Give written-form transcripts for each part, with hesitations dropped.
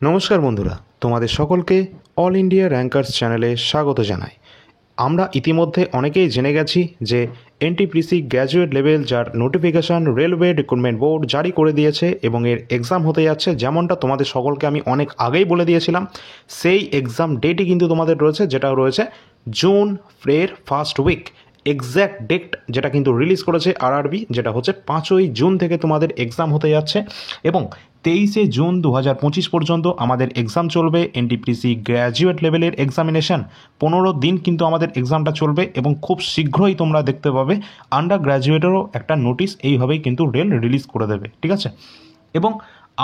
নমস্কার বন্ধুরা, তোমাদের সকলকে অল ইন্ডিয়া র্যাঙ্কার্স চ্যানেলে স্বাগত জানাই। আমরা ইতিমধ্যে অনেকেই জেনে গেছি যে এনটিপিসি গ্র্যাজুয়েট লেভেল যার নোটিফিকেশান রেলওয়ে রিক্রুটমেন্ট বোর্ড জারি করে দিয়েছে এবং এর এক্সাম হতে যাচ্ছে, যেমনটা তোমাদের সকলকে আমি অনেক আগেই বলে দিয়েছিলাম। সেই এক্সাম ডেটই কিন্তু তোমাদের রয়েছে, যেটা রয়েছে জুন এর ফার্স্ট উইক। এক্স্যাক্ট ডেট যেটা কিন্তু রিলিজ করেছে আরআরবি, যেটা হচ্ছে 5ই জুন থেকে তোমাদের এক্সাম হতে যাচ্ছে এবং 23শে জুন 2025 পর্যন্ত আমাদের এক্সাম চলবে। এনটিপিসি গ্র্যাজুয়েট লেভেলের এক্সামিনেশান 15 দিন কিন্তু আমাদের এক্সামটা চলবে এবং খুব শীঘ্রই তোমরা দেখতে পাবে আন্ডার গ্র্যাজুয়েটেরও একটা নোটিশ এইভাবেই কিন্তু রেল রিলিজ করে দেবে, ঠিক আছে। এবং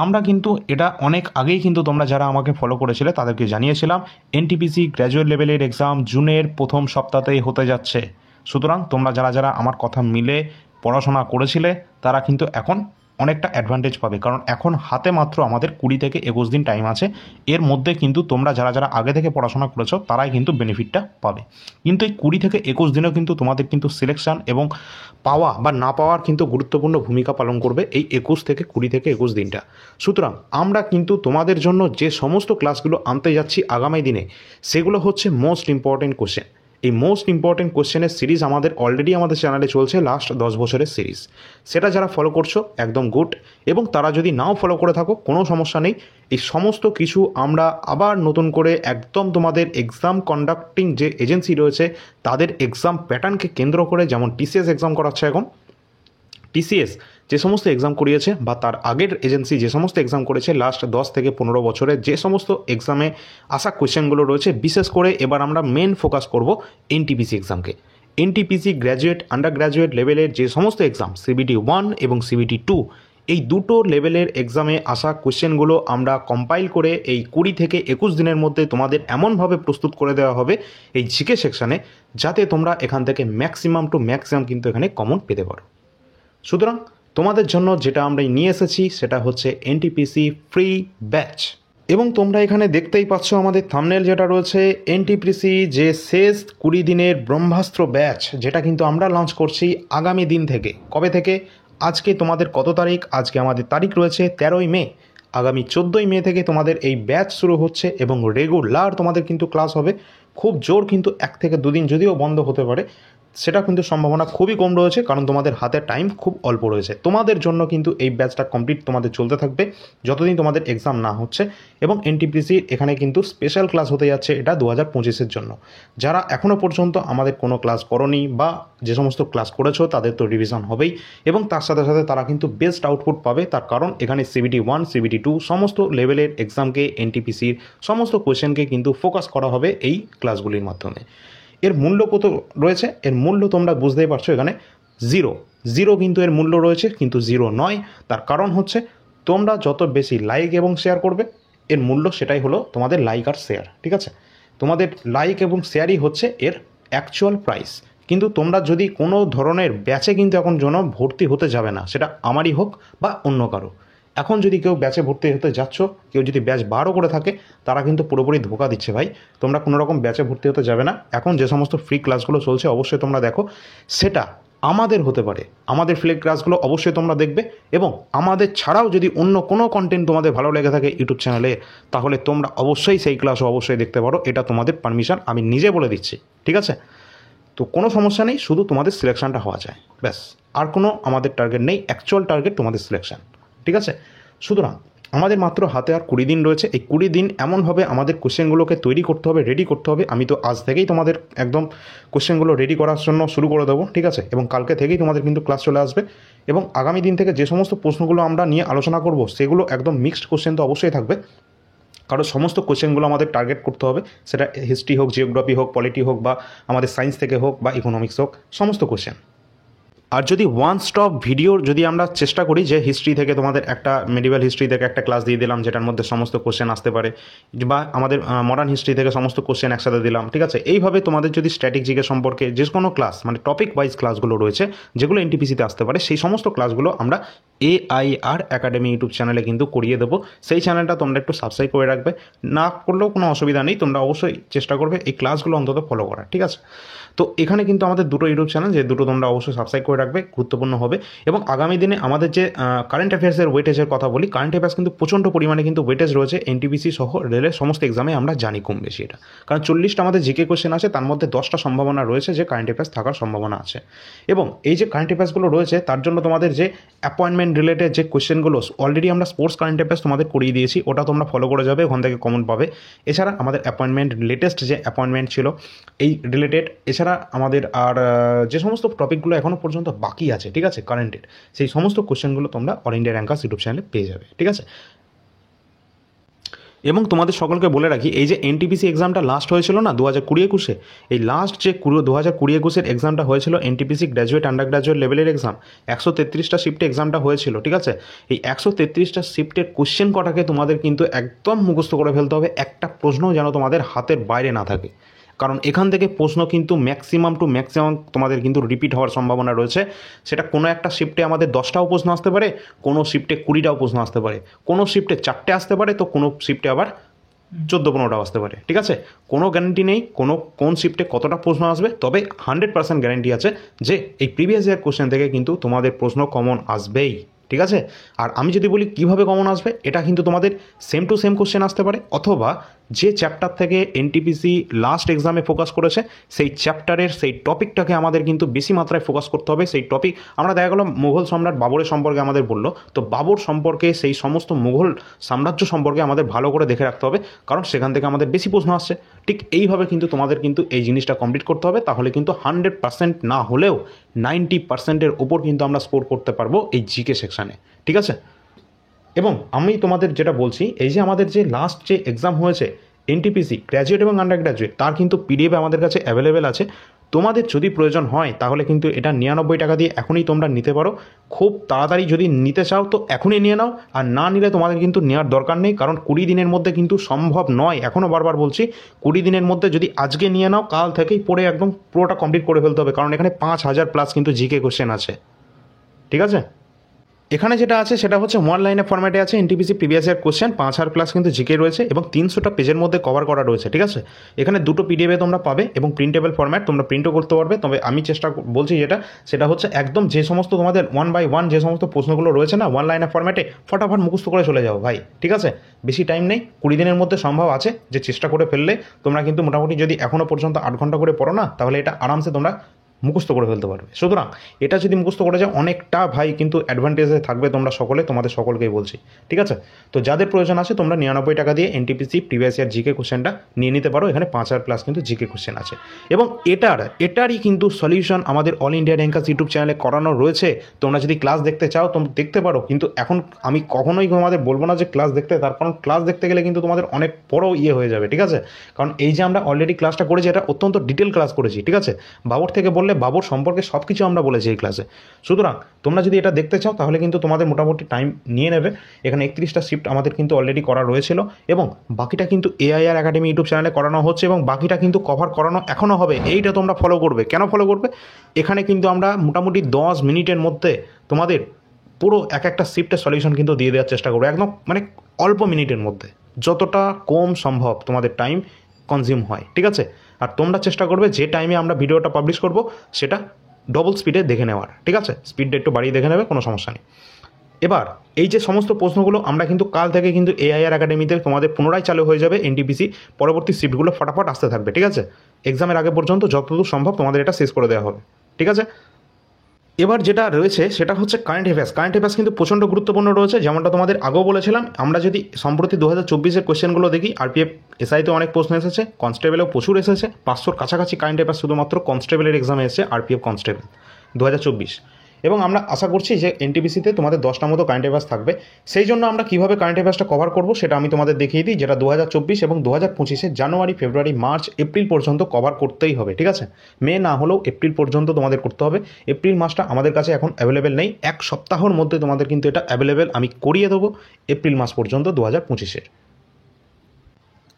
আমরা কিন্তু এটা অনেক আগেই কিন্তু তোমরা যারা আমাকে ফলো করেছিলে তাদেরকে জানিয়েছিলাম এনটিপিসি গ্র্যাজুয়েট লেভেলের এক্সাম জুনের প্রথম সপ্তাহতেই হতে যাচ্ছে। সুতরাং তোমরা যারা যারা আমার কথা মিলে পড়াশোনা করেছিলে তারা কিন্তু এখন অনেকটা অ্যাডভান্টেজ পাবে, কারণ এখন হাতে মাত্র আমাদের 20 থেকে 21 দিন টাইম আছে। এর মধ্যে কিন্তু তোমরা যারা যারা আগে থেকে পড়াশোনা করেছো তারাই কিন্তু বেনিফিটটা পাবে। কিন্তু এই 20 থেকে 21 দিনেও কিন্তু তোমাদের কিন্তু সিলেকশান এবং পাওয়া বা না পাওয়ার কিন্তু গুরুত্বপূর্ণ ভূমিকা পালন করবে এই 20 থেকে 21 দিনটা। সুতরাং আমরা কিন্তু তোমাদের জন্য যে সমস্ত ক্লাসগুলো আনতে যাচ্ছি আগামী দিনে, সেগুলো হচ্ছে মোস্ট ইম্পর্টেন্ট কোশ্চেন। এই মোস্ট ইম্পর্টেন্ট কোশ্চেনের সিরিজ আমাদের অলরেডি আমাদের চ্যানেলে চলছে লাস্ট 10 বছরের সিরিজ। সেটা যারা ফলো করছো একদম গুড, এবং তারা যদি নাও ফলো করে থাকো কোনো সমস্যা নেই। এই সমস্ত কিছু আমরা আবার নতুন করে একদম তোমাদের এক্সাম কন্ডাক্টিং যে এজেন্সি রয়েছে তাদের এক্সাম প্যাটার্নকে কেন্দ্র করে, যেমন টিসিএস এক্সাম করাচ্ছে এখন, টিসিএস যে সমস্ত এক্সাম করিয়েছে বা তার আগের এজেন্সি যে সমস্ত এক্সাম করেছে লাস্ট 10 থেকে 15 বছরে যে সমস্ত এক্সামে আসা কোয়েশ্চেনগুলো রয়েছে, বিশেষ করে এবার আমরা মেন ফোকাস করব এনটিপিসি এক্সামকে। এনটিপিসি গ্র্যাজুয়েট আন্ডার গ্র্যাজুয়েট লেভেলের যে সমস্ত এক্সাম সিবিটি 1 এবং সিবিটি 2, এই দুটো লেভেলের এক্সামে আসা কোয়েশ্চেনগুলো আমরা কম্পাইল করে এই 20 থেকে 21 দিনের মধ্যে তোমাদের এমনভাবে প্রস্তুত করে দেওয়া হবে এই জিকে সেকশানে, যাতে তোমরা এখান থেকে ম্যাক্সিমাম টু ম্যাক্সিমাম কিন্তু এখানে কমন পেতে পারো। সুতরাং তোমাদের জন্য যেটা আমরা নিয়ে এসেছি সেটা হচ্ছে এনটিপিসি ফ্রি ব্যাচ। এবং তোমরা এখানে দেখতেই পাচ্ছ আমাদের থাম্বনেল যেটা রয়েছে, এনটিপিসি যে শেষ 20 দিনের ব্রহ্মাস্ত্র ব্যাচ, যেটা কিন্তু আমরা লঞ্চ করছি আগামী দিন থেকে। কবে থেকে? আজকে তোমাদের কত তারিখ? আজকে আমাদের তারিখ রয়েছে 13ই মে। আগামী 14ই মে থেকে তোমাদের এই ব্যাচ শুরু হচ্ছে এবং রেগুলার তোমাদের কিন্তু ক্লাস হবে। খুব জোর কিন্তু 1 থেকে 2 দিন যদিও বন্ধ হতে পারে, সেটা কিন্তু সম্ভাবনা খুবই কম রয়েছে, কারণ তোমাদের হাতে টাইম খুব অল্প রয়েছে। তোমাদের জন্য কিন্তু এই ব্যাচটা কমপ্লিট তোমাদের চলতে থাকবে যতদিন তোমাদের এক্সাম না হচ্ছে। এবং এনটিপিসির এখানে কিন্তু স্পেশাল ক্লাস হতে যাচ্ছে এটা 2025-এর জন্য। যারা এখনও পর্যন্ত আমাদের কোনো ক্লাস করনি বা যে সমস্ত ক্লাস করেছো তাদের তো রিভিশন হবেই, এবং তার সাথে সাথে তারা কিন্তু বেস্ট আউটপুট পাবে। তার কারণ এখানে সিবিটি 1 সিবিটি 2 সমস্ত লেভেলের এক্সামকে, এনটিপিসির সমস্ত কোয়েশ্চেনকে কিন্তু ফোকাস করা হবে এই ক্লাসগুলির মাধ্যমে। এর মূল্য কত রয়েছে? এর মূল্য তোমরা বুঝতেই পারছো, এখানে জিরো কিন্তু এর মূল্য রয়েছে, কিন্তু জিরো নয়। তার কারণ হচ্ছে তোমরা যত বেশি লাইক এবং শেয়ার করবে, এর মূল্য সেটাই হলো তোমাদের লাইক আর শেয়ার, ঠিক আছে। তোমাদের লাইক এবং শেয়ারই হচ্ছে এর অ্যাকচুয়াল প্রাইস। কিন্তু তোমরা যদি কোনো ধরনের ব্যাচে কিন্তু এখন জন্য ভর্তি হতে যাবে না, সেটা আমারই হোক বা অন্য কারো। এখন যদি কেউ ব্যাচে ভর্তি হতে যাচ্ছ, কেউ যদি ব্যাচ বারও করে থাকে, তারা কিন্তু পুরোপুরি ধোকা দিচ্ছে ভাই। তোমরা কোনো রকম ব্যাচে ভর্তি হতে যাবে না। এখন যে সমস্ত ফ্রি ক্লাসগুলো চলছে অবশ্যই তোমরা দেখো, সেটা আমাদের হতে পারে। আমাদের ফ্রি ক্লাসগুলো অবশ্যই তোমরা দেখবে, এবং আমাদের ছাড়াও যদি অন্য কোনো কন্টেন্ট তোমাদের ভালো লেগে থাকে ইউটিউব চ্যানেলে, তাহলে তোমরা অবশ্যই সেই ক্লাসও অবশ্যই দেখতে পারো। এটা তোমাদের পারমিশন, আমি নিজে বলে দিচ্ছি, ঠিক আছে। তো কোনো সমস্যা নেই, শুধু তোমাদের সিলেকশানটা হওয়া যায়, ব্যাস। আর কোনো আমাদের টার্গেট নেই, অ্যাকচুয়াল টার্গেট তোমাদের সিলেকশান, ঠিক আছে। সুতরাং আমাদের মাত্র হাতে আর 20 দিন রয়েছে। এই 20 দিন এমনভাবে আমাদের কোশ্চেনগুলোকে তৈরি করতে হবে, রেডি করতে হবে। আমি তো আজ থেকেই তোমাদের একদম কোশ্চেনগুলো রেডি করার জন্য শুরু করে দেবো, ঠিক আছে। এবং কালকে থেকেই তোমাদের কিন্তু ক্লাস চলে আসবে। এবং আগামী দিন থেকে যে সমস্ত প্রশ্নগুলো আমরা নিয়ে আলোচনা করব, সেগুলো একদম মিক্সড কোশ্চেন তো অবশ্যই থাকবে, কারণ সমস্ত কোশ্চেনগুলো আমাদের টার্গেট করতে হবে। সেটা হিস্ট্রি হোক, জিওগ্রাফি হোক, পলিটি হোক, বা আমাদের সায়েন্স থেকে হোক, বা ইকোনমিক্স হোক, সমস্ত কোশ্চেন। আর যদি ওয়ান স্টপ ভিডিওর যদি আমরা চেষ্টা করি যে হিস্ট্রি থেকে তোমাদের একটা মেডিভেল হিস্ট্রি থেকে একটা ক্লাস দিয়ে দিলাম, যেটার মধ্যে সমস্ত কোশ্চেন আসতে পারে, বা আমাদের মডার্ন হিস্ট্রি থেকে সমস্ত কোশ্চেন একসাথে দিলাম, ঠিক আছে। এইভাবে তোমাদের যদি স্ট্যাটিক জিকে সম্পর্কে যে কোনো ক্লাস, মানে টপিক ওয়াইজ ক্লাসগুলো রয়েছে যেগুলো এনটিপিসিতে আসতে পারে, সেই সমস্ত ক্লাসগুলো আমরা AIR একাডেমি ইউটিউব চ্যানেলে কিন্তু করিয়ে দেবো। সেই চ্যানেলটা তোমরা একটু সাবস্ক্রাইব করে রাখবে, না করলেও কোনো অসুবিধা নেই। তোমরা অবশ্যই চেষ্টা করবে এই ক্লাসগুলো অন্তত ফলো করার, ঠিক আছে। তো এখানে কিন্তু আমাদের দুটো ইউটিউব চ্যানেল, যে দুটো তোমরা অবশ্যই সাবস্ক্রাইব করে রাখবে, গুরুত্বপূর্ণ হবে। এবং আগামী দিনে আমাদের যে কারেন্ট অ্যাফেয়ার্সের ওয়েটেজের কথা বলি, কারেন্ট অ্যাফেয়ার্স কিন্তু প্রচণ্ড পরিমাণে কিন্তু ওয়েটেজ রয়েছে এনটিপিসি সহ রেলের সমস্ত এক্সামে, আমরা জানি কম বেশি এটা। কারণ 40টা আমাদের জিকে কোশ্চেন আছে, তার মধ্যে 10টা সম্ভাবনা রয়েছে যে কারেন্ট অ্যাফেয়ার্স থাকার সম্ভাবনা আছে। এবং এই যে কারেন্ট অ্যাফেয়ার্সগুলো রয়েছে তার জন্য তোমাদের যে অ্যাপয়েন্টমেন্ট রিলেটেড যে কোশ্চেনগুলো অলরেডি আমরা স্পোর্টস কারেন্ট অ্যাফেয়ার্স তোমাদের করিয়ে দিয়েছি, ওটা তোমরা ফলো করে যাবে, ওখান থেকে কমন পাবে। এছাড়া আমাদের অ্যাপয়েন্টমেন্ট লেটেস্ট যে অ্যাপয়েন্টমেন্ট ছিল এই রিলেটেড, এছাড়া আমাদের আর যে সমস্ত টপিকগুলো এখনও পর্যন্ত বাকি আছে, ঠিক আছে, কারেন্টের, সেই সমস্ত কোশ্চেনগুলো তোমরা অল ইন্ডিয়া র্যাঙ্কার্স ইউটিউব চ্যানেলে পেয়ে যাবে, ঠিক আছে। এবং তোমাদের সকলকে বলে রাখি, এই যে এনটিপিসি এক্সামটা লাস্ট হয়েছিল না 2020-21, এই লাস্ট যে 2020-21 এক্সামটা হয়েছিল এনটিপিসি গ্র্যাজুয়েট আন্ডার গ্র্যাজুয়েট লেভেলের এক্সাম, 133টা শিফটে এক্সামটা হয়েছিল, ঠিক আছে। এই 133টা শিফটের কোশ্চেন কটাকে তোমাদের কিন্তু একদম মুখস্থ করে ফেলতে হবে, একটা প্রশ্নও যেন তোমাদের হাতের বাইরে না থাকে। কারণ এখান থেকে প্রশ্ন কিন্তু ম্যাক্সিমাম টু ম্যাক্সিমাম তোমাদের কিন্তু রিপিট হওয়ার সম্ভাবনা রয়েছে। সেটা কোনো একটা শিফটে আমাদের 10টাও প্রশ্ন আসতে পারে, কোনো শিফটে 20টাও প্রশ্ন আসতে পারে, কোনো শিফটে 4টে আসতে পারে, তো কোনো শিফটে আবার 14-15টাও আসতে পারে, ঠিক আছে। কোনো গ্যারান্টি নেই কোন শিফটে কতটা প্রশ্ন আসবে, তবে 100% গ্যারান্টি আছে যে এই প্রিভিয়াস ইয়ার কোশ্চেন থেকে কিন্তু তোমাদের প্রশ্ন কমন আসবেই, ঠিক আছে। আর আমি যদি বলি কীভাবে কমন আসবে, এটা কিন্তু তোমাদের সেম টু সেম কোশ্চেন আসতে পারে, অথবা যে চ্যাপ্টার থেকে এনটিপিসি লাস্ট এক্সামে ফোকাস করেছে সেই চ্যাপ্টারের সেই টপিকটাকে আমাদের কিন্তু বেশি মাত্রায় ফোকাস করতে হবে। সেই টপিক আমরা দেখা গেলো মুঘল সম্রাট বাবরের সম্পর্কে আমাদের বললো, তো বাবর সম্পর্কে সেই সমস্ত মুঘল সাম্রাজ্য সম্পর্কে আমাদের ভালো করে দেখে রাখতে হবে, কারণ সেখান থেকে আমাদের বেশি প্রশ্ন আসছে। ঠিক এইভাবে কিন্তু তোমাদের কিন্তু এই জিনিসটা কমপ্লিট করতে হবে, তাহলে কিন্তু 100% না হলেও 90%-এর ওপর কিন্তু আমরা স্কোর করতে পারবো এই জিকে সেকশানে, ঠিক আছে। এবং আমি তোমাদের যেটা বলছি, এই যে আমাদের যে লাস্ট যে এক্সাম হয়েছে এনটিপিসি গ্র্যাজুয়েট এবং আন্ডার গ্র্যাজুয়েট, তার কিন্তু পিডিএফ আমাদের কাছে অ্যাভেলেবেল আছে। তোমাদের যদি প্রয়োজন হয় তাহলে কিন্তু এটা 99 টাকা দিয়ে এখনই তোমরা নিতে পারো। খুব তাড়াতাড়ি যদি নিতে চাও তো এখনই নিয়ে নাও, আর না নিলে তোমাদের কিন্তু নেওয়ার দরকার নেই, কারণ 20 দিনের মধ্যে কিন্তু সম্ভব নয়। এখনও বারবার বলছি, 20 দিনের মধ্যে যদি আজকে নিয়ে নাও, কাল থেকেই পড়ে একদম পুরোটা কমপ্লিট করে ফেলতে হবে, কারণ এখানে 5000+ কিন্তু জিকে কোশ্চেন আছে, ঠিক আছে। এখানে যেটা আছে সেটা হচ্ছে ওয়ান লাইনের ফরম্যাটে আছে এনটিপিসি প্রিভিয়াস ইয়ার কোশ্চেন, 5000+ কিন্তু জিকে রয়েছে এবং 300টা পেজের মধ্যে কভার করা রয়েছে, ঠিক আছে। এখানে দুটো পিডিএফে তোমরা পাবে এবং প্রিন্টেবল ফরম্যাট, তোমরা প্রিন্টও করতে পারবে। তবে আমি চেষ্টা বলছি সেটা হচ্ছে একদম যে সমস্ত তোমাদের 1 by 1 যে সমস্ত প্রশ্নগুলো রয়েছে না ওয়ান লাইনের ফরম্যাটে, ফটাফট মুখস্থ করে চলে যাও ভাই, ঠিক আছে। বেশি টাইম নেই, 20 দিনের মধ্যে সম্ভব আছে যে চেষ্টা করে ফেললে তোমরা কিন্তু মোটামুটি যদি এখনও পর্যন্ত 8 ঘন্টা করে পড়ো না, তাহলে এটা আরামসে তোমরা মুখস্থ করে ফেলতে পারবে। সুতরাং এটা যদি মুখস্থ করে যাও অনেকটা ভাই কিন্তু অ্যাডভান্টেজে থাকবে তোমরা সকলে, তোমাদের সকলকেই বলছি, ঠিক আছে। তো যাদের প্রয়োজন আছে তোমরা 99 টাকা দিয়ে এনটিপিসি প্রিভিয়াস ইয়ার জিকে কোশ্চেনটা নিয়ে নিতে পারো। এখানে 5000+ কিন্তু জিকে কোশ্চেন আছে এবং এটারই কিন্তু সলিউশন আমাদের অল ইন্ডিয়া র্যাঙ্কার্স ইউটিউব চ্যানেলে করানো রয়েছে। তোমরা যদি ক্লাস দেখতে চাও তোমরা দেখতে পারো, কিন্তু এখন আমি কখনোই তোমাদের বলবো না যে ক্লাস দেখতে, তার কারণ ক্লাস দেখতে গেলে কিন্তু তোমাদের অনেক বড় হয়ে যাবে, ঠিক আছে। কারণ এই যে আমরা অলরেডি ক্লাসটা করেছি এটা অত্যন্ত ডিটেল ক্লাস করেছি, ঠিক আছে। বাবর থেকে বললে বাবর সম্পর্কে সব কিছু আমরা বলেছি এই ক্লাসে। সুতরাং তোমরা যদি এটা দেখতে চাও তাহলে কিন্তু তোমাদের মোটামুটি টাইম নিয়ে নেবে। এখানে 31টা শিফট আমাদের কিন্তু অলরেডি করা রয়েছিল এবং বাকিটা কিন্তু এআইআর একাডেমি ইউটিউব চ্যানেলে করানো হচ্ছে এবং বাকিটা কিন্তু কভার করানো এখনও হবে। এইটা তোমরা ফলো করবে। কেন ফলো করবে? এখানে কিন্তু আমরা মোটামুটি 10 মিনিটের মধ্যে তোমাদের পুরো একটা শিফটের সলিউশন কিন্তু দিয়ে দেওয়ার চেষ্টা করবো, একদম মানে অল্প মিনিটের মধ্যে, যতটা কম সম্ভব তোমাদের টাইম কনজিউম হয়, ঠিক আছে। আর তোমরা চেষ্টা করবে যে টাইমে আমরা ভিডিওটা পাবলিশ করব সেটা ডবল স্পিডে দেখে নেওয়ার, ঠিক আছে। স্পিডটা একটু বাড়িয়ে দেখে নেবে, কোনো সমস্যা নেই। এবার এই যে সমস্ত প্রশ্নগুলো আমরা কিন্তু কাল থেকে কিন্তু এআইআর একাডেমিতে তোমাদের পুনরায় চালু হয়ে যাবে। এনটিপিসি পরবর্তী শিফটগুলো ফটাফট আসতে থাকবে, ঠিক আছে। এক্সামের আগে পর্যন্ত যতদূর সম্ভব তোমাদের এটা শেষ করে দেওয়া হবে, ঠিক আছে। এবার যেটা রয়েছে সেটা হচ্ছে কারেন্ট অ্যাফেয়ার্স। কারেন্ট অ্যাফেয়ার্স কিন্তু প্রচণ্ড গুরুত্বপূর্ণ রয়েছে, যেমনটা তোমাদের আগেও বলেছিলাম। আমরা যদি সম্প্রতি 2024-এর কোশ্চেনগুলো দেখি, আরপিএফ এসআইতে অনেক প্রশ্ন এসেছে, কনস্টেবলেও প্রচুর এসেছে, 500-র কাছাকাছি কারেন্ট অ্যাফেয়ার্স শুধুমাত্র কনস্টেবলের এক্সামে এসেছে, আরপিএফ কনস্টেবল 2024। এবং আমরা আশা করছি যে এনটিপিসিতে তোমাদের 10টার মতো কারেন্ট অ্যাফেয়ার্স থাকবে। সেই জন্য আমরা কীভাবে কারেন্ট অ্যাফেয়ার্সটা কভার করবো সেটা আমি তোমাদের দেখিয়ে দিই, যেটা 2024 এবং 2025-এ জানুয়ারি, ফেব্রুয়ারি, মার্চ, এপ্রিল পর্যন্ত কভার করতেই হবে, ঠিক আছে। মে না হলেও এপ্রিল পর্যন্ত তোমাদের করতে হবে। এপ্রিল মাসটা আমাদের কাছে এখন অ্যাভেলেবেল নেই, 1 সপ্তাহের মধ্যে তোমাদের কিন্তু এটা অ্যাভেলেবেল আমি করিয়ে দেবো এপ্রিল মাস পর্যন্ত 2025-এর।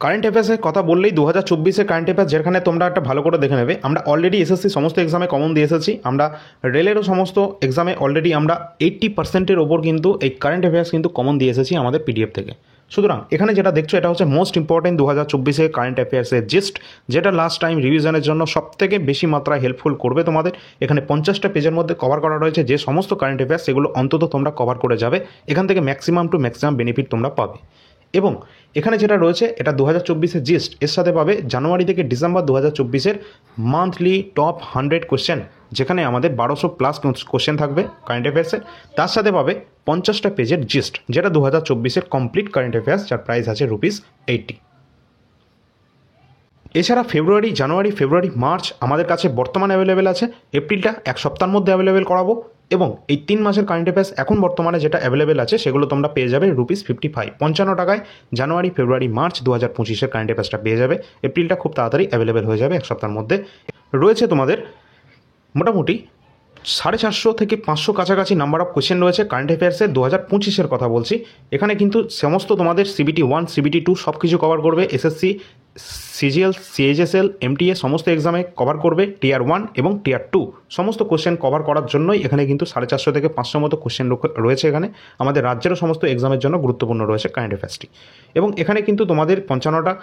কারেন্ট অ্যাফেয়ার্সের কথা বললেই 2024-এর কারেন্ট অ্যাফেয়ার্স যেখানে তোমরা একটা ভালো করে দেখে নেবে। আমরা অলরেডি এসএসসি সমস্ত এক্সামে কমন দিয়ে এসেছি, আমরা রেলেরও সমস্ত এক্সামে অলরেডি আমরা 80%-এর ওপর কিন্তু এই কারেন্ট অ্যাফেয়ার্স কিন্তু কমন দিয়ে এসেছি আমাদের পিডিএফ থেকে। সুতরাং এখানে যেটা দেখছো এটা হচ্ছে মোস্ট ইম্পর্টেন্ট 2024 কারেন্ট অ্যাফেয়ার্সের জিস্ট, যেটা লাস্ট টাইম রিভিশনের জন্য সবথেকে বেশি মাত্রায় হেল্পফুল করবে তোমাদের। এখানে 50টা পেজের মধ্যে কভার করা রয়েছে যে সমস্ত কারেন্ট অ্যাফেয়ার্স, সেগুলো অন্তত তোমরা কভার করে যাবে। এখান থেকে ম্যাক্সিমাম টু ম্যাক্সিমাম বেনিফিট তোমরা পাবে। এবং এখানে যেটা রয়েছে এটা 2024 জিস্ট, এর সাথে পাবে জানুয়ারি থেকে ডিসেম্বর 2024 মান্থলি টপ 100 কোশ্চেন, যেখানে আমাদের 1200+ কোশ্চেন থাকবে কারেন্ট অ্যাফেয়ার্সের। তার সাথে পাবে 50টা পেজের জিস্ট, যেটা 2024 কমপ্লিট কারেন্ট অ্যাফেয়ার্স, যার প্রাইস আছে ₹80। এছাড়া ফেব্রুয়ারি, জানুয়ারি, ফেব্রুয়ারি, মার্চ আমাদের কাছে বর্তমানে অ্যাভেলেবেল আছে। এপ্রিলটা এক সপ্তাহের মধ্যে অ্যাভেলেবেল করাবো। এবং এই 3 মাসের কারেন্ট অ্যাফেয়ার্স এখন বর্তমানে যেটা অ্যাভেলেবেল আছে সেগুলো তোমরা পেয়ে যাবে ₹55, 55 টাকায় জানুয়ারি, ফেব্রুয়ারি, মার্চ 2025 কারেন্ট অ্যাফেয়ার্সটা পেয়ে যাবে। এপ্রিলটা খুব তাড়াতাড়ি অ্যাভেলেবেল হয়ে যাবে, এক সপ্তাহের মধ্যে। রয়েছে তোমাদের মোটামুটি 450 থেকে 500 কাছাকাছি নাম্বার অফ কোশ্চেন রয়েছে কারেন্ট অ্যাফেয়ার্সের 2025 কথা বলছি। এখানে কিন্তু সমস্ত তোমাদের CBT 1, CBT 2 সব কিছু কভার করবে। SSC, CGL, CHSL, MTA সমস্ত এক্সামে কভার করবে। Tier 1 এবং Tier 2 সমস্ত কোশ্চেন কভার করার জন্যই এখানে কিন্তু 450 থেকে 500 মতো কোশ্চেন রয়েছে। এখানে আমাদের রাজ্যেরও সমস্ত এক্সামের জন্য গুরুত্বপূর্ণ রয়েছে কারেন্ট অ্যাফেয়ার্সটি। এবং এখানে কিন্তু তোমাদের 55টা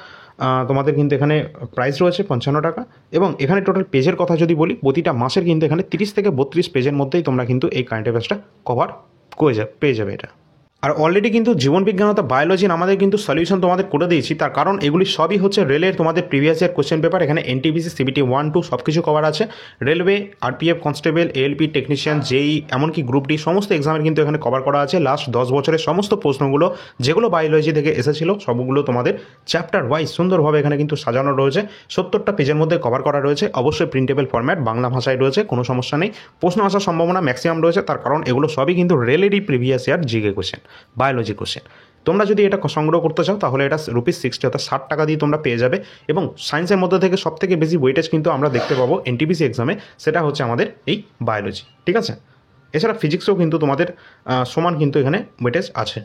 তোমাদের কিন্তু এখানে প্রাইস রয়েছে 55 টাকা। এবং এখানে টোটাল পেজের কথা যদি বলি, প্রতিটা মাসের কিন্তু এখানে 30 থেকে 32 পেজের মধ্যেই তোমরা কিন্তু এই কারেন্ট অ্যাফেয়ার্সটা কভার পেয়ে যাবে এটা। আর অলরেডি কিন্তু জীবনবিজ্ঞান অর্থাৎ বায়োলজির আমাদের কিন্তু সলিউশন তোমাদের করে দিয়েছি। তার কারণ এগুলি সবই হচ্ছে রেলের তোমাদের প্রিভিয়াস ইয়ার কোশ্চেন পেপার। এখানে NTPC, CBT 1, 2 সব কিছু কভার আছে। Railway, RPF, constable, ALP, technician, JEE, এমনকি গ্রুপ ডি সমস্ত এক্সামের কিন্তু এখানে কভার করা আছে। লাস্ট 10 বছরের সমস্ত প্রশ্নগুলো যেগুলো বায়োলজি থেকে এসেছিল সবগুলো তোমাদের চ্যাপ্টার ওয়াইজ সুন্দরভাবে এখানে কিন্তু সাজানো রয়েছে। 70টা পেজের মধ্যে কভার করা রয়েছে। অবশ্যই প্রিন্টেবল ফরম্যাট, বাংলা ভাষায় রয়েছে, কোনো সমস্যা নেই। প্রশ্ন আসার সম্ভাবনা ম্যাক্সিমাম রয়েছে, তার কারণ এগুলো সবই কিন্তু রেলেরই previous year GK question, biology question. তোমরা যদি এটা সংগ্রহ করতে চাও তাহলে এটা ₹60 অর্থাৎ 60 টাকা দিয়ে তোমরা পেয়ে যাবে। এবং সায়েন্সের মধ্যে থেকে সবথেকে বেশি ওয়েটেজ কিন্তু আমরা দেখতে পাবো NTPC এক্সামে, সেটা হচ্ছে আমাদের এই বায়োলজি, ঠিক আছে। এছাড়া ফিজিক্সও কিন্তু তোমাদের সমান কিন্তু এখানে ওয়েটেজ আছে।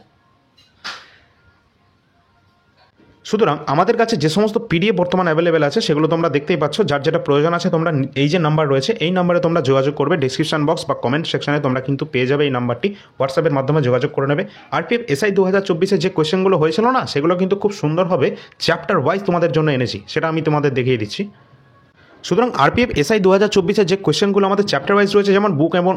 সুতরাং আমাদের কাছে যে সমস্ত PDF বর্তমানে অ্যাভেলেবেল আছে সেগুলো তোমরা দেখতেই পাচ্ছ। যার যেটা প্রয়োজন আছে তোমরা এই যে নাম্বার রয়েছে এই নাম্বারে তোমরা যোগাযোগ করবে। ডিসক্রিপশন বক্স বা কমেন্ট সেকশনে তোমরা কিন্তু পেয়ে যাবে এই নাম্বারটি। হোয়াটসঅ্যাপের মাধ্যমে যোগাযোগ করে নেবে। RPF SI 2024 যে কোয়েশ্চেনগুলো হয়েছিল না, সেগুলো কিন্তু খুব সুন্দরভাবে চ্যাপ্টার ওয়াইজ তোমাদের জন্য এনেছি, সেটা আমি তোমাদের দেখিয়ে দিচ্ছি। সুতরাং RPF SI 2024 যে কোয়েশ্চেনগুলো আমাদের চ্যাপ্টার ওয়াইজ রয়েছে, যেমন বুক এবং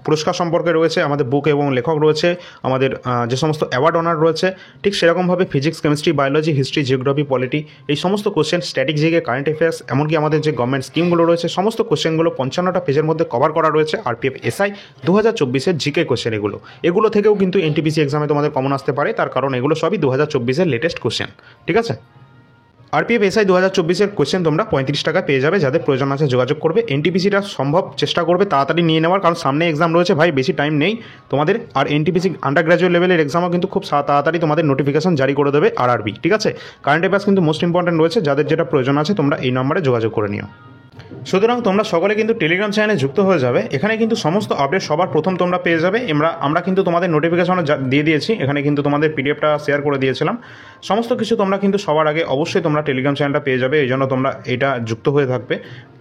পুরস্কার সম্পর্কে রয়েছে, আমাদের বুক এবং লেখক রয়েছে, আমাদের যে সমস্ত অ্যাওয়ার্ড অনার রয়েছে, ঠিক সেরকমভাবে physics, chemistry, biology, history, geography, polity এই সমস্ত question, static GK, current affairs, এমনকি আমাদের যে গভর্নমেন্ট স্কিমগুলো রয়েছে সমস্ত কোয়েশ্চেনগুলো 55টা পেজের মধ্যে কভার করা রয়েছে। RPF SI 2024 জিকে কোয়েশ্চেন এগুলো থেকেও কিন্তু NTPC এক্সামে তোমাদের কমন আসতে পারে, তার কারণ এগুলো সবই 2024 লেটেস্ট কোয়েশ্চেন, ঠিক আছে। RPF SI 2024 কোয়েশ্চেন তোমরা 35 টাকায় পেয়ে যাবে। যাদের প্রয়োজন আছে যোগাযোগ করবে। NTPCটা সম্ভব চেষ্টা করবে তাড়াতাড়ি নিয়ে নেওয়ার, কারণ সামনে এক্সাম রয়েছে ভাই, বেশি টাইম নেই তোমাদের। আর NTPC আন্ডার গ্র্যাজুয়েট লেভেলের এক্সামও কিন্তু খুব তাড়াতাড়ি তোমাদের নোটিফিকেশন জারি করে দেবে RRB, ঠিক আছে। কারেন্ট অ্যাফেয়ার্স কিন্তু মোস্ট ইম্পর্টেন্ট রয়েছে, যাদের যেটা প্রয়োজন আছে তোমরা এই নম্বরে যোগাযোগ করে নিও। সুতরাং তোমরা সকলে কিন্তু টেলিগ্রাম চ্যানেলে যুক্ত হয়ে যাবে। এখানে কিন্তু সমস্ত আপডেট সবার প্রথম তোমরা পেয়ে যাবে। আমরা কিন্তু তোমাদের নোটিফিকেশনে দিয়ে দিয়েছি, এখানে কিন্তু তোমাদের PDFটা শেয়ার করে দিয়েছিলাম। সমস্ত কিছু তোমরা কিন্তু সবার আগে অবশ্যই তোমরা টেলিগ্রাম চ্যানেলটা পেয়ে যাবে। এই জন্য তোমরা এটা যুক্ত হয়ে থাকবে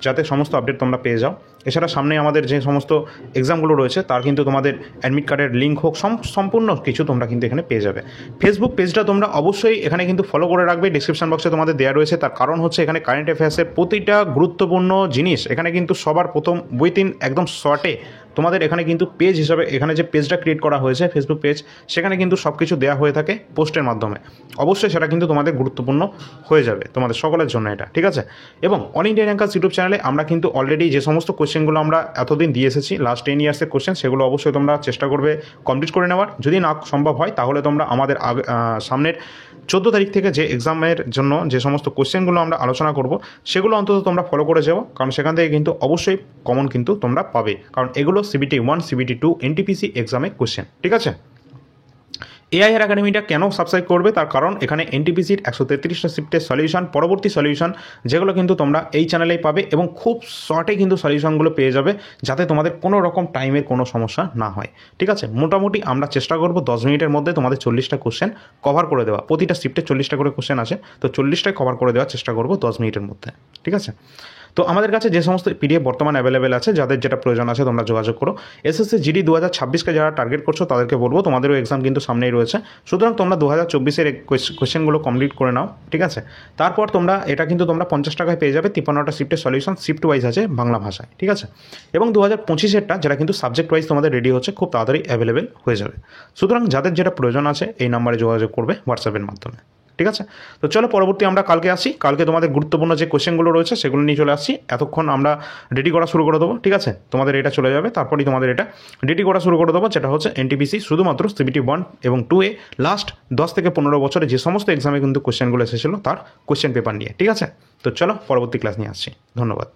যাতে সমস্ত আপডেট তোমরা পেয়ে যাও। এছাড়া সামনে আমাদের যে সমস্ত এক্সামগুলো রয়েছে তার কিন্তু তোমাদের অ্যাডমিট কার্ডের লিঙ্ক হোক সম্পূর্ণ কিছু তোমরা কিন্তু এখানে পেয়ে যাবে। ফেসবুক পেজটা তোমরা অবশ্যই এখানে কিন্তু ফলো করে রাখবে, ডিসক্রিপশন বক্সে তোমাদের দেওয়া রয়েছে। তার কারণ হচ্ছে এখানে কারেন্ট অ্যাফেয়ার্সের প্রতিটা গুরুত্বপূর্ণ জিনিস এখানে কিন্তু সবার প্রথম উইথিন একদম শর্টে তোমাদের এখানে কিন্তু পেজ হিসাবে, এখানে যে পেজটা ক্রিয়েট করা হয়েছে ফেসবুক পেজ, সেখানে কিন্তু সব কিছু দেওয়া হয়ে থাকে পোস্টের মাধ্যমে। অবশ্যই সেটা কিন্তু তোমাদের গুরুত্বপূর্ণ হয়ে যাবে তোমাদের সকলের জন্য এটা, ঠিক আছে। এবং অল ইন্ডিয়া র্যাঙ্কার্স ইউটিউব চ্যানেলে আমরা কিন্তু অলরেডি যে সমস্ত কোয়েশ্চেনগুলো আমরা এতদিন দিয়ে এসেছি লাস্ট 10 ইয়ার্সের কোয়েশ্চেন, সেগুলো অবশ্যই তোমরা চেষ্টা করবে কমপ্লিট করে নেওয়ার। যদি না সম্ভব হয় তাহলে তোমরা আমাদের সামনের 14 তারিখ থেকে যে এক্সামের জন্য যে সমস্ত কোয়েশ্চেনগুলো আমরা আলোচনা করব সেগুলো অন্তত তোমরা ফলো করে যাও, কারণ সেখান থেকে কিন্তু অবশ্যই কমন কিন্তু তোমরা পাবে, কারণ এগুলো CBT 1, CBT 2, NTPC এক্সামে কোয়েশ্চেন, ঠিক আছে। এআইআর একাডেমিটা কেন সাবস্ক্রাইব করবে, তার কারণ এখানে NTPCর 133টা শিফটের সলিউশন, পরবর্তী সলিউশন যেগুলো কিন্তু তোমরা এই চ্যানেলেই পাবে এবং খুব শর্টে কিন্তু সলিউশনগুলো পেয়ে যাবে, যাতে তোমাদের কোনো রকম টাইমের কোনো সমস্যা না হয়, ঠিক আছে। মোটামুটি আমরা চেষ্টা করব 10 মিনিটের মধ্যে তোমাদের 40টা কোশ্চেন কভার করে দেওয়া। প্রতিটা শিফটে 40টা করে কোশ্চেন আছে, তো 40টাই কভার করে দেওয়ার চেষ্টা করব 10 মিনিটের মধ্যে, ঠিক আছে। তো আমাদের কাছে যে সমস্ত পিডিএফ বর্তমানে অ্যাভেলেবেল আছে, যাদের যেটা প্রয়োজন আছে তোমরা যোগাযোগ করো। এসএসসি জিডি 2026কে যারা টার্গেট করছো তাদেরকে বলবো তোমাদেরও এক্সাম কিন্তু সামনেই রয়েছে, সুতরাং তোমরা 2024-এর কোয়েশ্চেনগুলো কমপ্লিট করে নাও, ঠিক আছে। তারপর তোমরা এটা কিন্তু তোমরা 50 টাকায় পেয়ে যাবে 53টা শিফটের সলিউশন, শিফট ওয়াইজ আছে বাংলা ভাষায়, ঠিক আছে। এবং 2025-এরটা যেটা কিন্তু সাবজেক্ট ওয়াইজ তোমাদের রেডি হচ্ছে, খুব তাড়াতাড়ি অ্যাভেলেবেল হয়ে যাবে। সুতরাং যাদের যেটা প্রয়োজন আছে এই নাম্বারে যোগাযোগ করবে হোয়াটসঅ্যাপের মাধ্যমে, ঠিক আছে। তো চলো পরবর্তী আমরা কালকে আসি, কালকে তোমাদের গুরুত্বপূর্ণ যে কোয়েশ্চেনগুলো রয়েছে সেগুলো নিয়ে চলে আসছি। এতক্ষণ আমরা রেডি করা শুরু করে দেবো, ঠিক আছে। তোমাদের এটা চলে যাবে, তারপরেই তোমাদের এটা রেডি করা শুরু করে দেবো, যেটা হচ্ছে এনটিপিসি শুধুমাত্র সিবিটি 1 এবং 2-এ লাস্ট 10 থেকে 15 বছরে যে সমস্ত এক্সামে কিন্তু কোয়েশ্চেনগুলো এসেছিলো তার কোয়েশ্চেন পেপার নিয়ে, ঠিক আছে। তো চলো পরবর্তী ক্লাস নিয়ে আসছি, ধন্যবাদ।